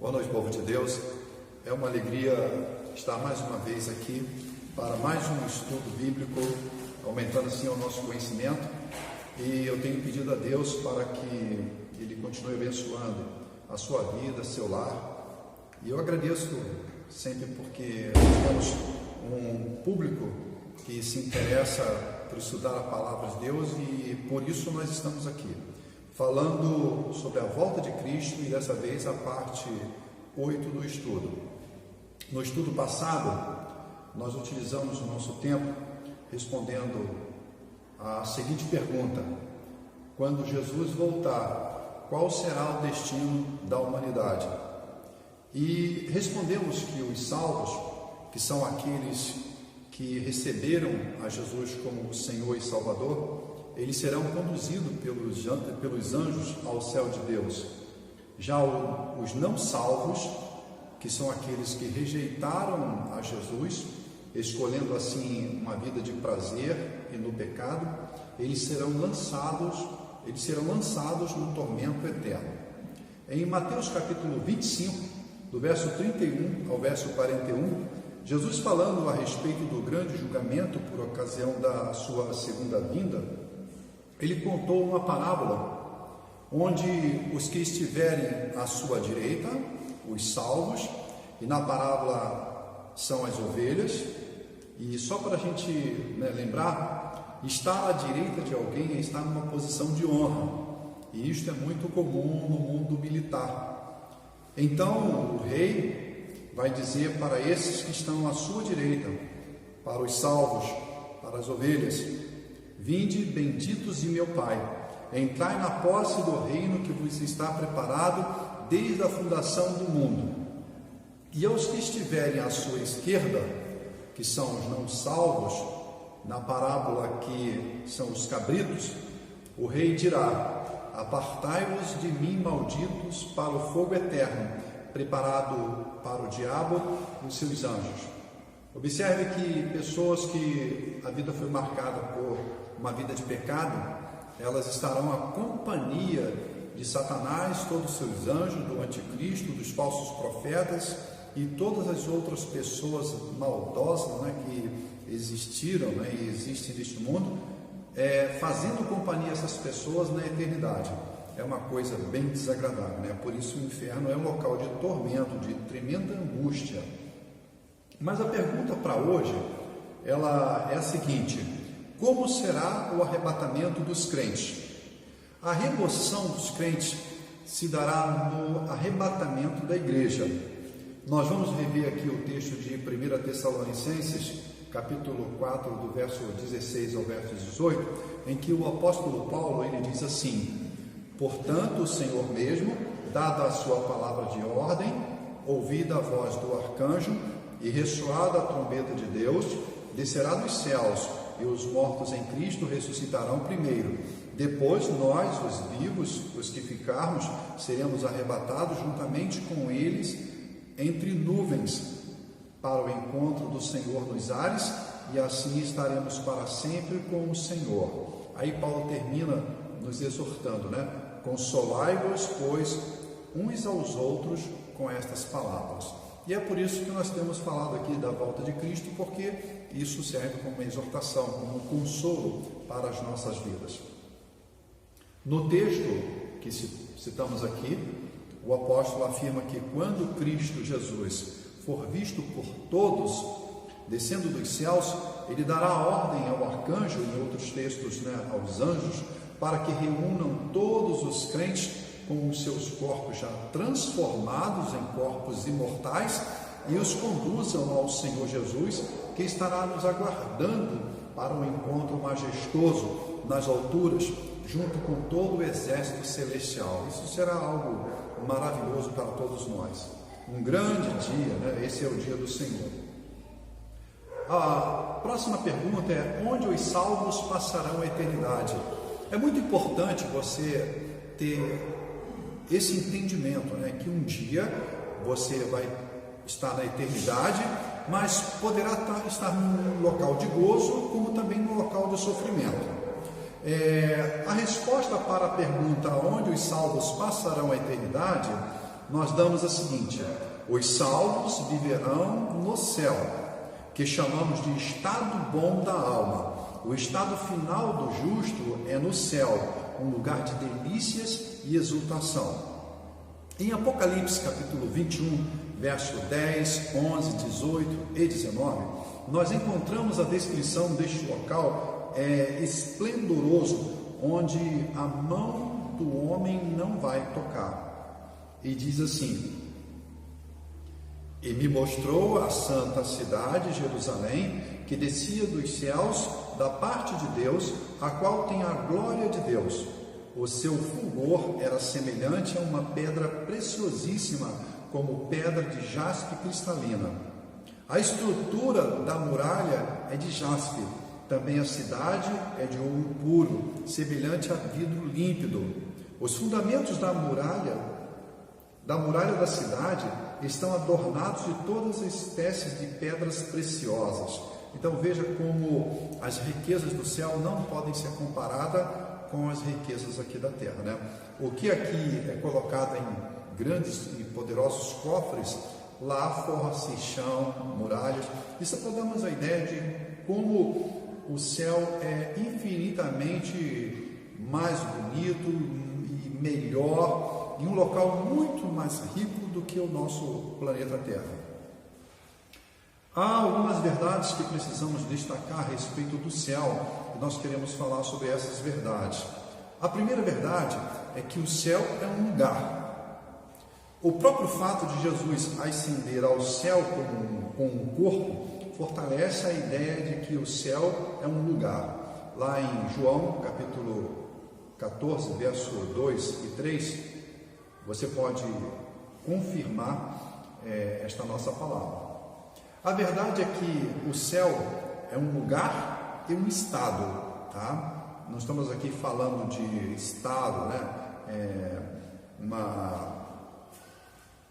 Boa noite, povo de Deus. É uma alegria estar mais uma vez aqui para mais um estudo bíblico, aumentando assim o nosso conhecimento. E eu tenho pedido a Deus para que Ele continue abençoando a sua vida, seu lar. E eu agradeço sempre porque nós temos um público que se interessa por estudar a palavra de Deus e por isso nós estamos aqui, falando sobre a volta de Cristo e dessa vez a parte 8 do estudo. No estudo passado, nós utilizamos o nosso tempo respondendo a seguinte pergunta: quando Jesus voltar, qual será o destino da humanidade? E respondemos que os salvos, que são aqueles que receberam a Jesus como Senhor e Salvador, eles serão conduzidos pelos anjos ao céu de Deus. Já os não salvos, que são aqueles que rejeitaram a Jesus, escolhendo assim uma vida de prazer e no pecado, eles serão lançados no tormento eterno. Em Mateus capítulo 25, do verso 31 ao verso 41, Jesus, falando a respeito do grande julgamento por ocasião da sua segunda vinda, ele contou uma parábola onde os que estiverem à sua direita, os salvos, e na parábola são as ovelhas, e só para a gente lembrar, estar à direita de alguém é estar numa posição de honra, e isto é muito comum no mundo militar. Então o rei vai dizer para esses que estão à sua direita, para os salvos, para as ovelhas: vinde, benditos de meu Pai, entrai na posse do reino que vos está preparado desde a fundação do mundo. E aos que estiverem à sua esquerda, que são os não salvos, na parábola que são os cabritos, o rei dirá: apartai-vos de mim, malditos, para o fogo eterno, preparado para o diabo e os seus anjos. Observe que pessoas que a vida foi marcada por uma vida de pecado, elas estarão à companhia de Satanás, todos os seus anjos, do anticristo, dos falsos profetas e todas as outras pessoas maldosas que existiram e existem neste mundo, fazendo companhia a essas pessoas na eternidade. É uma coisa bem desagradável, Por isso o inferno é um local de tormento, de tremenda angústia. Mas a pergunta para hoje, ela é a seguinte: como será o arrebatamento dos crentes? A remoção dos crentes se dará no arrebatamento da igreja. Nós vamos rever aqui o texto de 1 Tessalonicenses, capítulo 4, do verso 16 ao verso 18, em que o apóstolo Paulo ele diz assim: portanto, o Senhor mesmo, dada a sua palavra de ordem, ouvida a voz do arcanjo e ressoada a trombeta de Deus, descerá dos céus, e os mortos em Cristo ressuscitarão primeiro. Depois nós, os vivos, os que ficarmos, seremos arrebatados juntamente com eles entre nuvens para o encontro do Senhor nos ares, e assim estaremos para sempre com o Senhor. Aí Paulo termina nos exortando, Consolai-vos, pois, uns aos outros com estas palavras. E é por isso que nós temos falado aqui da volta de Cristo, porque isso serve como uma exortação, como um consolo para as nossas vidas. No texto que citamos aqui, o apóstolo afirma que quando Cristo Jesus for visto por todos, descendo dos céus, ele dará ordem ao arcanjo, em outros textos, aos anjos, para que reúnam todos os crentes com os seus corpos já transformados em corpos imortais e os conduzam ao Senhor Jesus, que estará nos aguardando para um encontro majestoso nas alturas, junto com todo o exército celestial. Isso será algo maravilhoso para todos nós. Um grande dia, Esse é o dia do Senhor. A próxima pergunta é: onde os salvos passarão a eternidade? É muito importante você ter esse entendimento, que um dia você vai estar na eternidade, mas poderá estar num local de gozo, como também num local de sofrimento. A resposta para a pergunta onde os salvos passarão a eternidade nós damos a seguinte: os salvos viverão no céu, que chamamos de estado bom da alma. O estado final do justo é no céu, um lugar de delícias e exultação. Em Apocalipse capítulo 21, verso 10, 11, 18 e 19, nós encontramos a descrição deste local esplendoroso, onde a mão do homem não vai tocar. E diz assim: e me mostrou a santa cidade, Jerusalém, que descia dos céus da parte de Deus, a qual tem a glória de Deus. O seu fulgor era semelhante a uma pedra preciosíssima, como pedra de jaspe cristalina. A estrutura da muralha é de jaspe. Também a cidade é de ouro puro, semelhante a vidro límpido. Os fundamentos da muralha da cidade estão adornados de todas as espécies de pedras preciosas. Então veja como as riquezas do céu não podem ser comparadas com as riquezas aqui da terra, né? O que aqui é colocado em grandes e poderosos cofres, lá forra-se chão, muralhas. Isso para darmos a ideia de como o céu é infinitamente mais bonito e melhor, em um local muito mais rico do que o nosso planeta Terra. Há algumas verdades que precisamos destacar a respeito do céu, e nós queremos falar sobre essas verdades. A primeira verdade é que o céu é um lugar. O próprio fato de Jesus ascender ao céu com um corpo fortalece a ideia de que o céu é um lugar. Lá em João, capítulo 14, verso 2 e 3, você pode confirmar esta nossa palavra. A verdade é que o céu é um lugar e um estado, tá? Não estamos aqui falando de estado, né?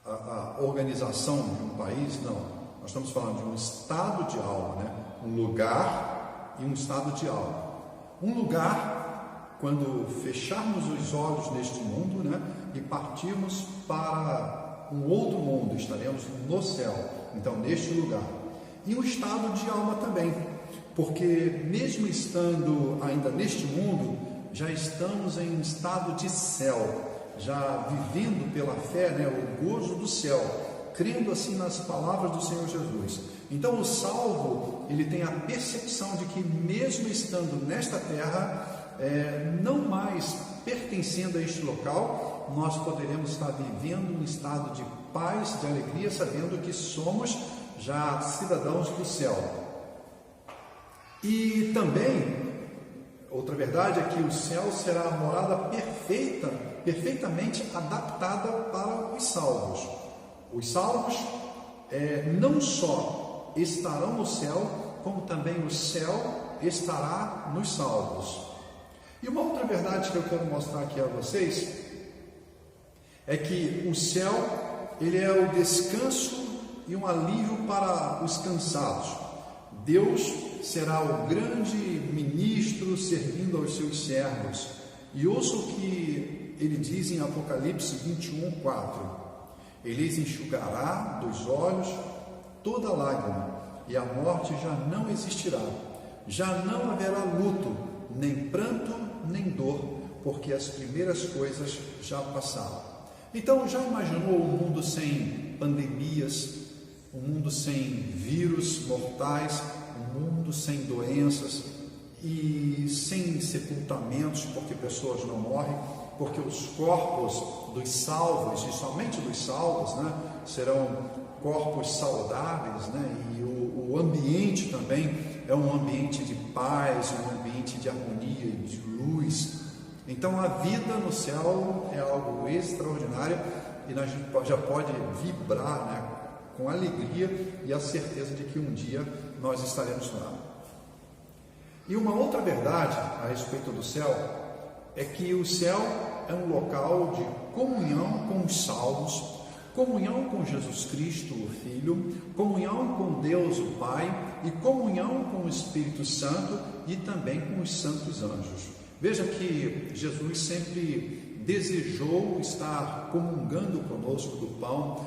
A organização de um país, não. Nós estamos falando de um estado de alma, né? Um lugar e um estado de alma. Um lugar, quando fecharmos os olhos neste mundo, né? E partirmos para um outro mundo, estaremos no céu. Então, neste lugar. E o estado de alma também, porque mesmo estando ainda neste mundo, já estamos em um estado de céu, já vivendo pela fé, né, o gozo do céu, crendo assim nas palavras do Senhor Jesus. Então, o salvo, ele tem a percepção de que mesmo estando nesta terra, não mais pertencendo a este local, nós poderemos estar vivendo um estado de paz, de alegria, sabendo que somos já cidadãos do céu. E também, outra verdade é que o céu será a morada perfeitamente adaptada para os salvos. Os salvos não só estarão no céu, como também o céu estará nos salvos. E uma outra verdade que eu quero mostrar aqui a vocês é que o céu, ele é o descanso e um alívio para os cansados. Deus será o grande ministro servindo aos seus servos. E ouça o que ele diz em Apocalipse 21, 4. Ele lhes enxugará dos olhos toda lágrima, e a morte já não existirá. Já não haverá luto, nem pranto, nem dor, porque as primeiras coisas já passaram. Então, já imaginou um mundo sem pandemias, um mundo sem vírus mortais, um mundo sem doenças e sem sepultamentos, porque pessoas não morrem, porque os corpos dos salvos, e somente dos salvos, né, serão corpos saudáveis, né, e o ambiente também é um ambiente de paz, um ambiente de harmonia, de luz. Então a vida no céu é algo extraordinário e a gente já pode vibrar, né, com alegria e a certeza de que um dia nós estaremos lá. E uma outra verdade a respeito do céu é que o céu é um local de comunhão com os salvos, comunhão com Jesus Cristo, o Filho, comunhão com Deus, o Pai, e comunhão com o Espírito Santo e também com os santos anjos. Veja que Jesus sempre desejou estar comungando conosco do pão,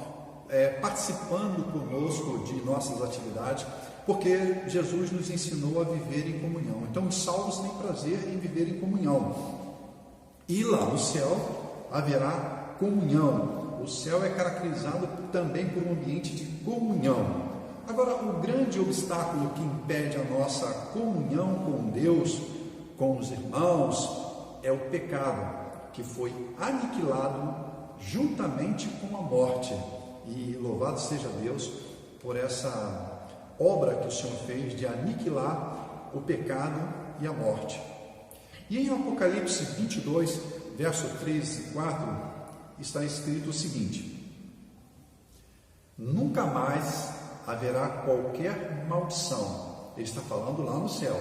participando conosco de nossas atividades, porque Jesus nos ensinou a viver em comunhão. Então os salvos têm prazer em viver em comunhão. E lá no céu haverá comunhão. O céu é caracterizado também por um ambiente de comunhão. Agora, o grande obstáculo que impede a nossa comunhão com Deus, com os irmãos, é o pecado, que foi aniquilado juntamente com a morte. E louvado seja Deus por essa obra que o Senhor fez de aniquilar o pecado e a morte. E em Apocalipse 22, verso 3 e 4, está escrito o seguinte: nunca mais haverá qualquer maldição. Ele está falando lá no céu.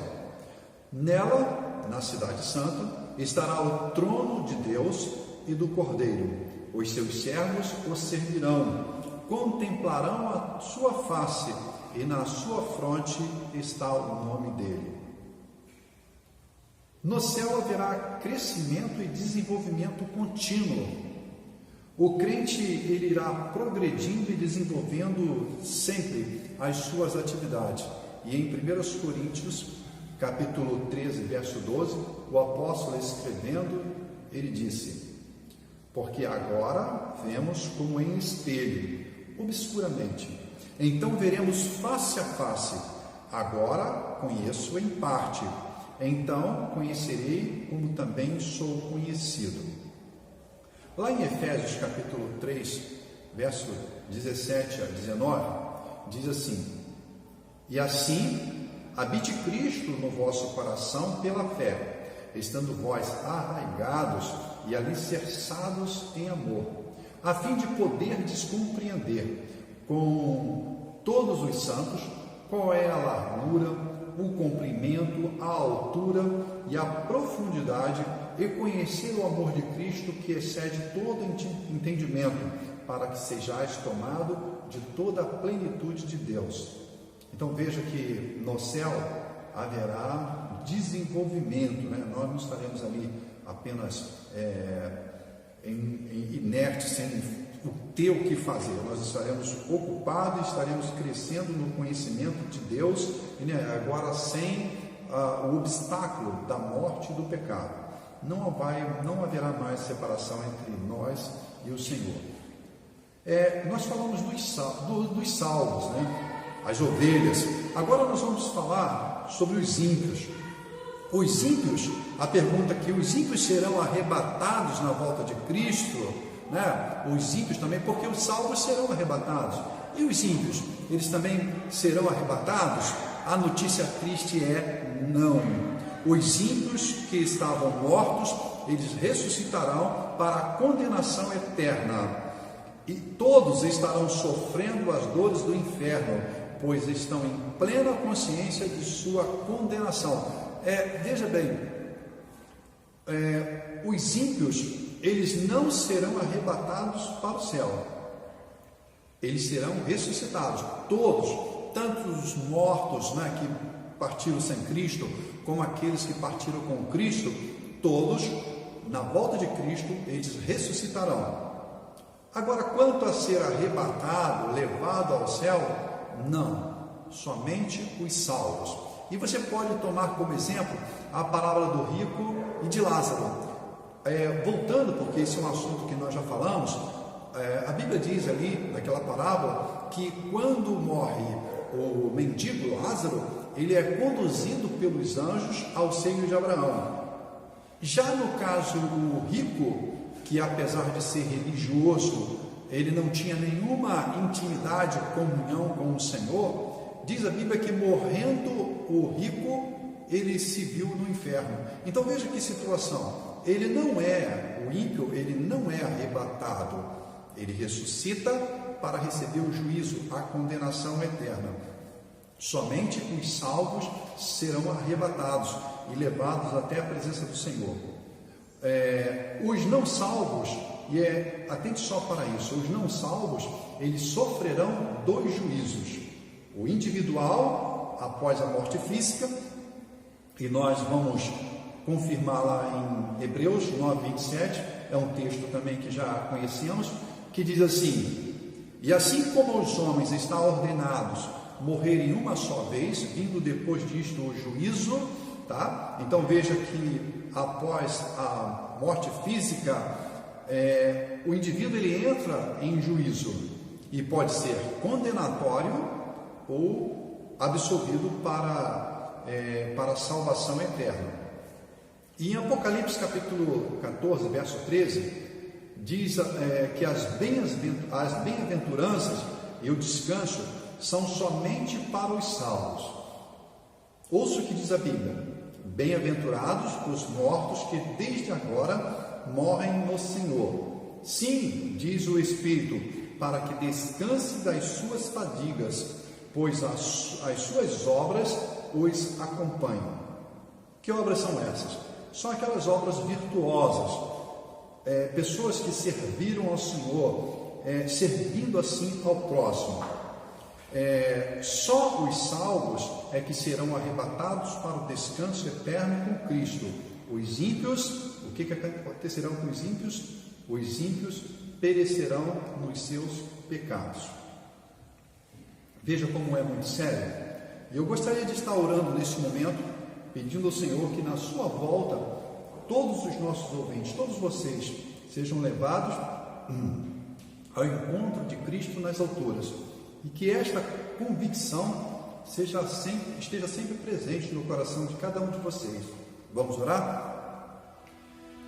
Nela, na cidade santa, estará o trono de Deus e do Cordeiro. Os seus servos o servirão, contemplarão a sua face, e na sua fronte está o nome dele. No céu haverá crescimento e desenvolvimento contínuo. O crente ele irá progredindo e desenvolvendo sempre as suas atividades. E em 1 Coríntios, capítulo 13, verso 12, o apóstolo escrevendo, ele disse: porque agora vemos como em espelho, obscuramente. Então veremos face a face. Agora conheço em parte. Então conhecerei como também sou conhecido. Lá em Efésios capítulo 3, verso 17 a 19, diz assim: e assim habite Cristo no vosso coração pela fé, estando vós arraigados e alicerçados em amor, a fim de poderdes compreender com todos os santos qual é a largura, o comprimento, a altura e a profundidade, e conhecer o amor de Cristo que excede todo entendimento, para que sejais tomado de toda a plenitude de Deus. Então veja que no céu haverá desenvolvimento, né? Nós não estaremos ali apenas inertes, sem ter o que fazer. Nós estaremos ocupados, estaremos crescendo no conhecimento de Deus, e agora sem o obstáculo da morte e do pecado. Não haverá mais separação entre nós e o Senhor. Nós falamos dos salvos, né? As ovelhas. Agora nós vamos falar sobre os ímpios. Os ímpios, a pergunta aqui: os ímpios serão arrebatados na volta de Cristo? Né? Os ímpios também, porque os salvos serão arrebatados. E os ímpios, eles também serão arrebatados? A notícia triste é não. Os ímpios que estavam mortos, eles ressuscitarão para a condenação eterna. E todos estarão sofrendo as dores do inferno, pois estão em plena consciência de sua condenação. Veja bem, os ímpios, eles não serão arrebatados para o céu. Eles serão ressuscitados, todos, tanto os mortos, né, que partiram sem Cristo, como aqueles que partiram com Cristo, todos, na volta de Cristo, eles ressuscitarão. Agora, quanto a ser arrebatado, levado ao céu, não, somente os salvos. E você pode tomar como exemplo a parábola do rico e de Lázaro. Voltando, porque esse é um assunto que nós já falamos, a Bíblia diz ali, naquela parábola, que quando morre o mendigo Lázaro, ele é conduzido pelos anjos ao seio de Abraão. Já no caso o rico, que apesar de ser religioso, ele não tinha nenhuma intimidade, comunhão com o Senhor, diz a Bíblia que morrendo o rico, ele se viu no inferno. Então veja que situação, o ímpio, ele não é arrebatado, ele ressuscita para receber o juízo, a condenação eterna. Somente os salvos serão arrebatados e levados até a presença do Senhor. Os não salvos, atente só para isso, os não salvos, eles sofrerão dois juízos: o individual após a morte física, e nós vamos confirmar lá em Hebreus 9:27, é um texto também que já conhecemos, que diz assim: e assim como os homens estão ordenados morrerem uma só vez, vindo depois disto o juízo, tá? Então veja que após a morte física, o indivíduo ele entra em juízo e pode ser condenatório ou absolvido para a salvação eterna. E em Apocalipse capítulo 14, verso 13, diz que as bem-aventuranças e o descanso são somente para os salvos. Ouça o que diz a Bíblia: bem-aventurados os mortos que desde agora morrem no Senhor. Sim, diz o Espírito, para que descanse das suas fadigas, pois as suas obras os acompanham. Que obras são essas? São aquelas obras virtuosas, pessoas que serviram ao Senhor, servindo assim ao próximo. Só os salvos é que serão arrebatados para o descanso eterno com Cristo. Os ímpios, o que acontecerão com os ímpios? Os ímpios perecerão nos seus pecados. Veja como é muito sério. E eu gostaria de estar orando neste momento, pedindo ao Senhor que na sua volta, todos os nossos ouvintes, todos vocês, sejam levados ao encontro de Cristo nas alturas, e que esta convicção esteja sempre presente no coração de cada um de vocês. Vamos orar?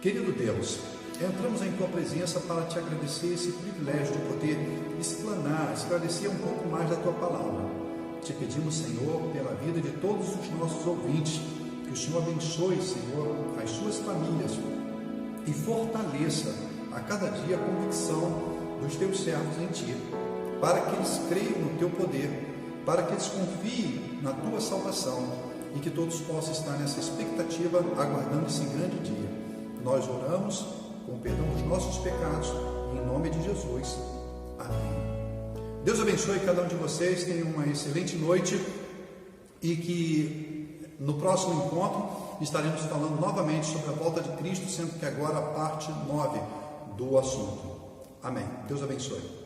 Querido Deus, entramos em Tua presença para Te agradecer esse privilégio de poder esclarecer um pouco mais da Tua palavra. Te pedimos, Senhor, pela vida de todos os nossos ouvintes, que o Senhor abençoe, Senhor, as suas famílias e fortaleça a cada dia a convicção dos Teus servos em Ti, para que eles creiam no Teu poder, para que eles confiem na Tua salvação e que todos possam estar nessa expectativa, aguardando esse grande dia. Nós oramos com o perdão dos nossos pecados, em nome de Jesus. Amém. Deus abençoe cada um de vocês, tenham uma excelente noite e que no próximo encontro estaremos falando novamente sobre a volta de Cristo, sendo que agora a parte 9 do assunto. Amém. Deus abençoe.